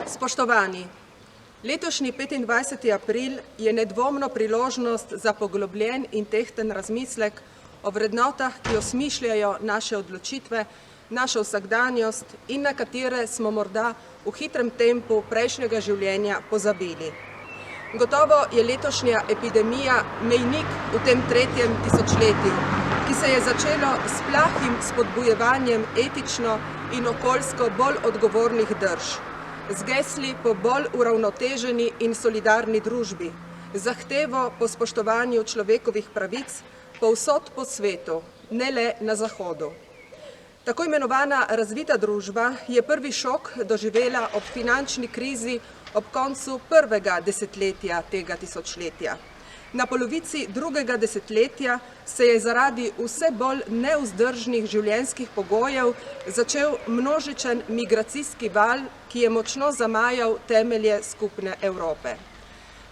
Spoštovani, letošnji 25. april je nedvomno priložnost za poglobljen in tehten razmislek o vrednotah, ki osmišljajo naše odločitve, našo vsakdanjost in na katere smo morda v hitrem tempu prejšnjega življenja pozabili. Gotovo je letošnja epidemija mejnik v tem tretjem tisočletju, ki se je začelo s plahim spodbujevanjem etično in okoljsko bolj odgovornih drž, z gesli po bolj uravnoteženi in solidarni družbi, zahtevo po spoštovanju človekovih pravic povsod po svetu, ne le na Zahodu. Tako imenovana razvita družba je prvi šok doživela ob finančni krizi ob koncu prvega desetletja tega tisočletja. Na polovici drugega desetletja se je zaradi vse bolj nevzdržnih življenjskih pogojev začel množičen migracijski val, ki je močno zamajal temelje skupne Evrope.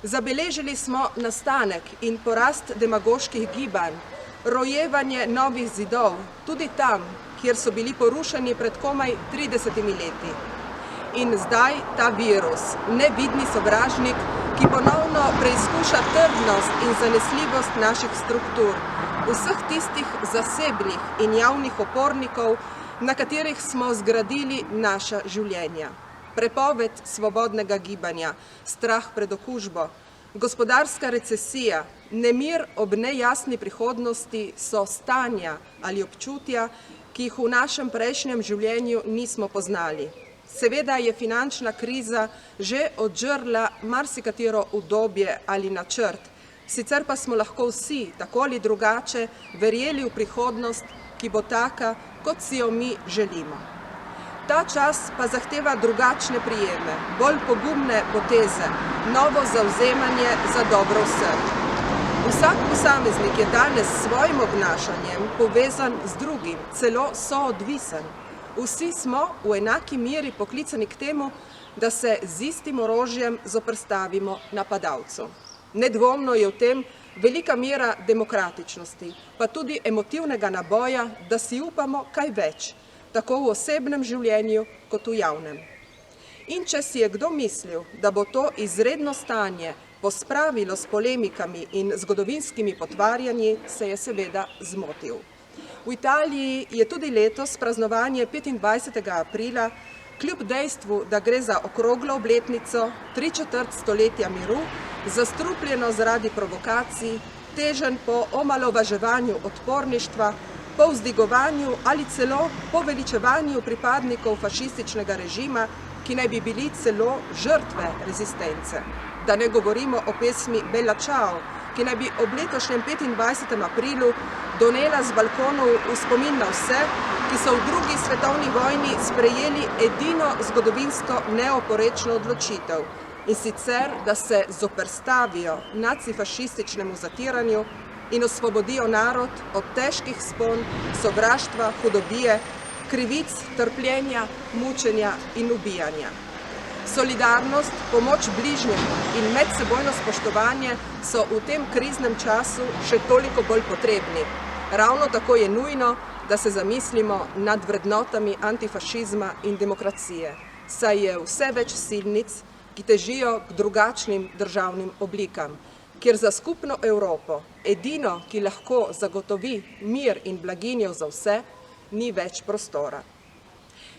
Zabeležili smo nastanek in porast demagoških gibanj, rojevanje novih zidov, tudi tam, kjer so bili porušeni pred komaj 30 leti. In zdaj ta virus, nevidni sovražnik, ki ponovno preizkuša trdnost in zanesljivost naših struktur, vseh tistih zasebnih in javnih opornikov, na katerih smo zgradili naša življenja. Prepoved svobodnega gibanja, strah pred okužbo, gospodarska recesija, nemir ob nejasni prihodnosti so stanja ali občutja, ki jih v našem prejšnjem življenju nismo poznali. Seveda je finančna kriza že odžrla marsikatero udobje ali načrt, sicer pa smo lahko vsi, tako ali drugače, verjeli v prihodnost, ki bo taka, kot si jo mi želimo. Ta čas pa zahteva drugačne prijeme, bolj pogumne poteze, novo zavzemanje za dobro vseh. Vsak posameznik je danes s svojim obnašanjem povezan z drugim, celo soodvisen. Vsi smo v enaki meri poklicani k temu, da se z istim orožjem zoperstavimo napadalcu. Nedvomno je v tem velika mera demokratičnosti, pa tudi emotivnega naboja, da si upamo kaj več, tako v osebnem življenju kot v javnem. In če si je kdo mislil, da bo to izredno stanje pospravilo s polemikami in zgodovinskimi potvarjanji, se je seveda zmotil. V Italiji je tudi letos praznovanje 25. aprila, kljub dejstvu, da gre za okroglo obletnico, 3/4 stoletja miru, zastrupljeno zaradi provokacij, težen po omalovaževanju odporništva, po vzdigovanju ali celo poveličevanju pripadnikov fašističnega režima, ki naj bi bili celo žrtve rezistence. Da ne govorimo o pesmi Bella Ciao, ki naj bi ob letošnjem 25. aprilu donela z balkonov v spomin na vse, ki so v drugi svetovni vojni sprejeli edino zgodovinsko neoporečno odločitev, in sicer, da se zoperstavijo nacifašističnemu zatiranju in osvobodijo narod od težkih spon, sovraštva, hudobije, krivic, trpljenja, mučenja in ubijanja. Solidarnost, pomoč bližnjemu in medsebojno spoštovanje so v tem kriznem času še toliko bolj potrebni. Ravno tako je nujno, da se zamislimo nad vrednotami antifašizma in demokracije, saj je vse več silnic, ki težijo k drugačnim državnim oblikam, kjer za skupno Evropo, edino, ki lahko zagotovi mir in blaginjo za vse, ni več prostora.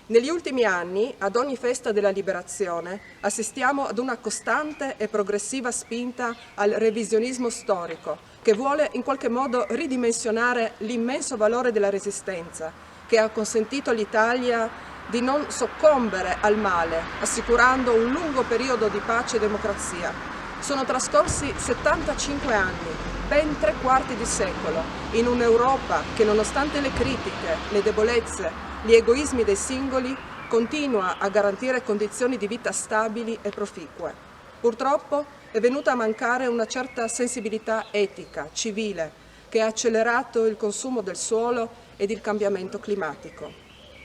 Negli ultimi anni, ad ogni festa della liberazione, assistiamo ad una costante e progressiva spinta al revisionismo storico, che vuole in qualche modo ridimensionare l'immenso valore della resistenza, che ha consentito all'Italia di non soccombere al male, assicurando un lungo periodo di pace e democrazia. Sono trascorsi 75 anni, ben 3/4 di secolo, in un'Europa che, nonostante le critiche, le debolezze, gli egoismi dei singoli, continua a garantire condizioni di vita stabili e proficue. Purtroppo è venuta a mancare una certa sensibilità etica, civile, che ha accelerato il consumo del suolo ed il cambiamento climatico.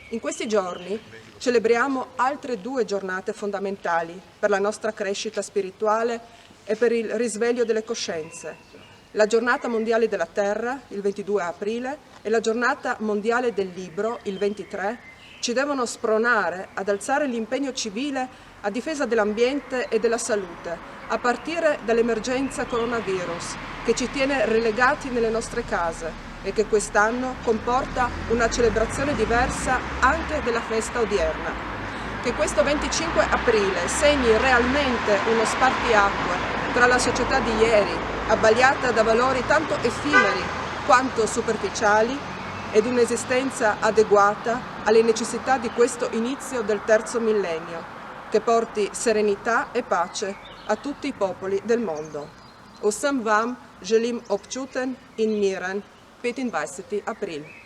In questi giorni celebriamo altre 2 giornate fondamentali per la nostra crescita spirituale e per il risveglio delle coscienze. La giornata mondiale della terra, il 22 aprile, e la giornata mondiale del libro, il 23, ci devono spronare ad alzare l'impegno civile a difesa dell'ambiente e della salute, a partire dall'emergenza coronavirus, che ci tiene relegati nelle nostre case e che quest'anno comporta una celebrazione diversa anche della festa odierna. Che questo 25 aprile segni realmente uno spartiacque tra la società di ieri, abbagliata da valori tanto effimeri quanto superficiali, ed un'esistenza adeguata alle necessità di questo inizio del terzo millennio, che porti serenità e pace a tutti i popoli del mondo. Usam vam želim občuten in miren 25. april.